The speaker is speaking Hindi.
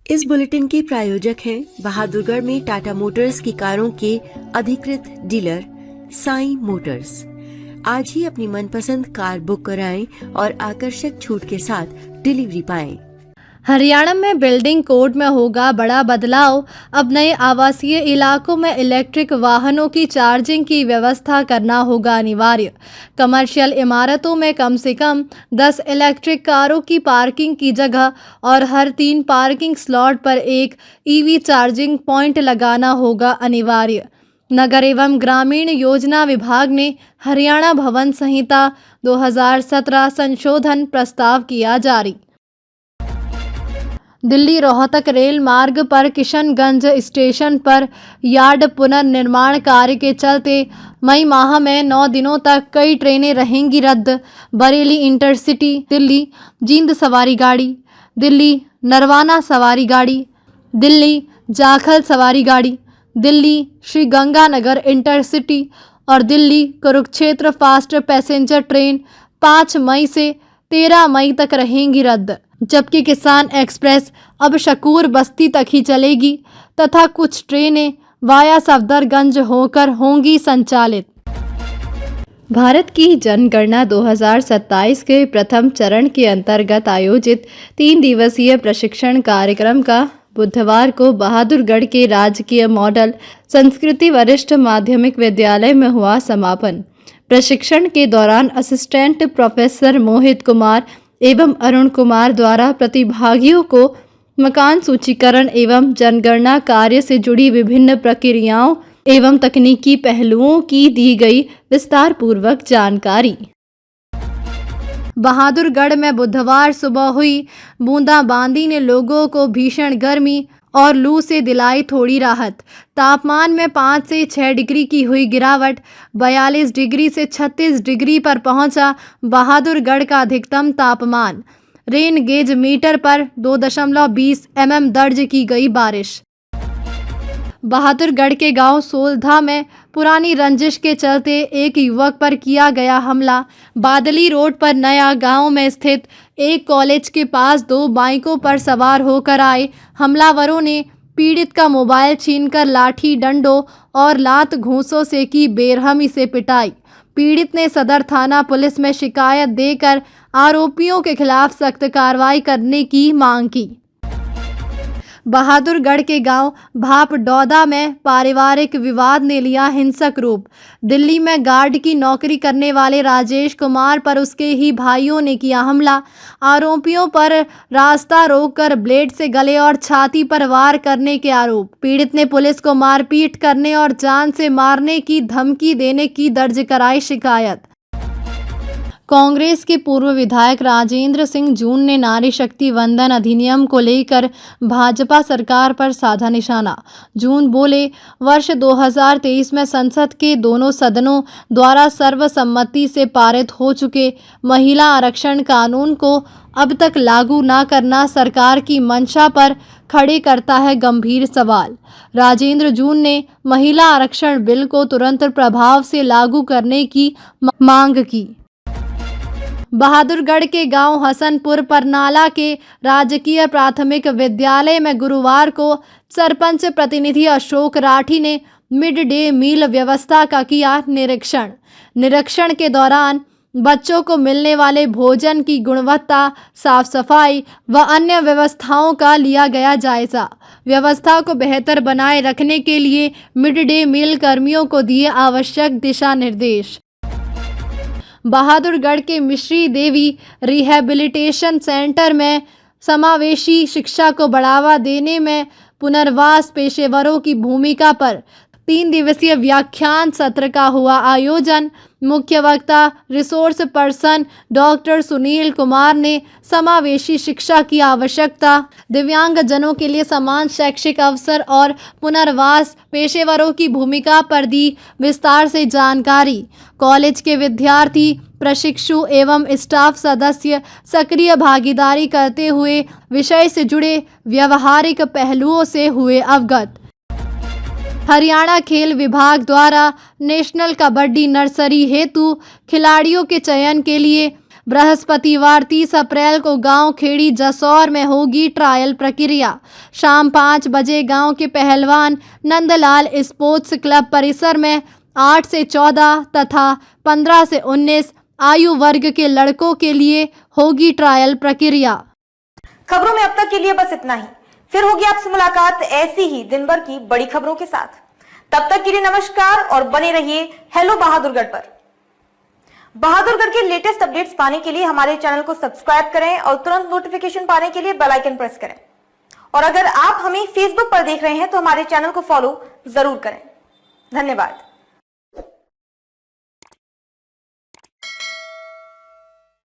इस बुलेटिन के प्रायोजक हैं बहादुरगढ़ में टाटा मोटर्स की कारों के अधिकृत डीलर साई मोटर्स। आज ही अपनी मनपसंद कार बुक कराएं और आकर्षक छूट के साथ डिलीवरी पाएं। हरियाणा में बिल्डिंग कोड में होगा बड़ा बदलाव। अब नए आवासीय इलाकों में इलेक्ट्रिक वाहनों की चार्जिंग की व्यवस्था करना होगा अनिवार्य। कमर्शियल इमारतों में कम से कम 10 इलेक्ट्रिक कारों की पार्किंग की जगह और हर 3 पार्किंग स्लॉट पर एक ईवी चार्जिंग पॉइंट लगाना होगा अनिवार्य। नगर एवं ग्रामीण योजना विभाग ने हरियाणा भवन संहिता 2017 संशोधन प्रस्ताव किया जारी। दिल्ली रोहतक रेल मार्ग पर किशनगंज स्टेशन पर यार्ड पुनर्निर्माण कार्य के चलते मई माह में 9 दिनों तक कई ट्रेनें रहेंगी रद्द। बरेली इंटरसिटी दिल्ली जींद सवारी गाड़ी, दिल्ली नरवाना सवारी गाड़ी, दिल्ली जाखल सवारी गाड़ी, दिल्ली श्री गंगानगर इंटरसिटी और Delhi Kurukshetra fast passenger train 5 मई से 13 मई तक रहेंगी रद्द। जबकि किसान एक्सप्रेस अब शकूर बस्ती तक ही चलेगी तथा कुछ ट्रेनें वाया सफदरगंज होकर होंगी संचालित। भारत की जनगणना 2027 के प्रथम चरण के अंतर्गत आयोजित 3 दिवसीय प्रशिक्षण कार्यक्रम का बुधवार को बहादुरगढ़ के राजकीय मॉडल संस्कृति वरिष्ठ माध्यमिक विद्यालय में हुआ समापन। प्रशिक्षण के दौरान असिस्टेंट प्रोफेसर मोहित कुमार एवं अरुण कुमार द्वारा प्रतिभागियों को मकान सूचीकरण एवं जनगणना कार्य से जुड़ी विभिन्न प्रक्रियाओं एवं तकनीकी पहलुओं की दी गई विस्तार पूर्वक जानकारी। बहादुरगढ़ में बुधवार सुबह हुई बूंदाबांदी ने लोगों को भीषण गर्मी और लू से दिलाई थोड़ी राहत। तापमान में 5 से 6 डिग्री की हुई गिरावट। 42 डिग्री से 36 डिग्री पर पहुंचा बहादुरगढ़ का अधिकतम तापमान। रेन गेज मीटर पर 2.20 mm दर्ज की गई बारिश। बहादुरगढ़ के गांव सोलधा में पुरानी रंजिश के चलते एक युवक पर किया गया हमला। बादली रोड पर नया गांव में स्थित एक कॉलेज के पास 2 बाइकों पर सवार होकर आए हमलावरों ने पीड़ित का मोबाइल छीनकर लाठी डंडों और लात घूंसों से की बेरहमी से पिटाई। पीड़ित ने सदर थाना पुलिस में शिकायत देकर आरोपियों के खिलाफ सख्त कार्रवाई करने की मांग की। बहादुरगढ़ के गांव भापडौदा में पारिवारिक विवाद ने लिया हिंसक रूप। दिल्ली में गार्ड की नौकरी करने वाले राजेश कुमार पर उसके ही भाइयों ने किया हमला। आरोपियों पर रास्ता रोककर ब्लेड से गले और छाती पर वार करने के आरोप। पीड़ित ने पुलिस को मारपीट करने और जान से मारने की धमकी देने की दर्ज कराई शिकायत। कांग्रेस के पूर्व विधायक राजेंद्र सिंह जून ने नारी शक्ति वंदन अधिनियम को लेकर भाजपा सरकार पर साधा निशाना। जून बोले, वर्ष 2023 में संसद के दोनों सदनों द्वारा सर्वसम्मति से पारित हो चुके महिला आरक्षण कानून को अब तक लागू न करना सरकार की मंशा पर खड़े करता है गंभीर सवाल। राजेंद्र जून ने महिला आरक्षण बिल को तुरंत प्रभाव से लागू करने की मांग की। बहादुरगढ़ के गांव हसनपुर परनाला के राजकीय प्राथमिक विद्यालय में गुरुवार को सरपंच प्रतिनिधि अशोक राठी ने मिड डे मील व्यवस्था का किया निरीक्षण। निरीक्षण के दौरान बच्चों को मिलने वाले भोजन की गुणवत्ता, साफ सफाई व अन्य व्यवस्थाओं का लिया गया जायजा। व्यवस्था को बेहतर बनाए रखने के लिए मिड डे मील कर्मियों को दिए आवश्यक दिशा निर्देश। बहादुरगढ़ के मिश्री देवी रिहैबिलिटेशन सेंटर में समावेशी शिक्षा को बढ़ावा देने में पुनर्वास पेशेवरों की भूमिका पर 3 दिवसीय व्याख्यान सत्र का हुआ आयोजन। मुख्य वक्ता resource person doctor Sunil Kumar ने समावेशी शिक्षा की आवश्यकता, दिव्यांगजनों के लिए समान शैक्षिक अवसर और पुनर्वास पेशेवरों की भूमिका पर दी विस्तार से जानकारी। कॉलेज के विद्यार्थी, प्रशिक्षु एवं स्टाफ सदस्य सक्रिय भागीदारी करते हुए विषय से जुड़े व्यवहारिक पहलुओं से हुए अवगत। हरियाणा खेल विभाग द्वारा नेशनल कबड्डी नर्सरी हेतु खिलाड़ियों के चयन के लिए बृहस्पतिवार 30 अप्रैल को गांव खेड़ी जसौर में होगी ट्रायल प्रक्रिया। शाम 5 बजे गांव के पहलवान नंदलाल स्पोर्ट्स क्लब परिसर में 8 से 14 तथा 15 से 19 आयु वर्ग के लड़कों के लिए होगी ट्रायल प्रक्रिया। खबरों में अब तक के लिए बस इतना ही। फिर होगी आपसे मुलाकात ऐसी ही दिन भर की बड़ी खबरों के साथ। तब तक के लिए नमस्कार और बने रहिए हेलो बहादुरगढ़ पर। बहादुरगढ़ के लेटेस्ट अपडेट्स पाने के लिए हमारे चैनल को सब्सक्राइब करें और तुरंत नोटिफिकेशन पाने के लिए बेल आइकन प्रेस करें। और अगर आप हमें फेसबुक पर देख रहे हैं तो हमारे चैनल को फॉलो जरूर करें। धन्यवाद।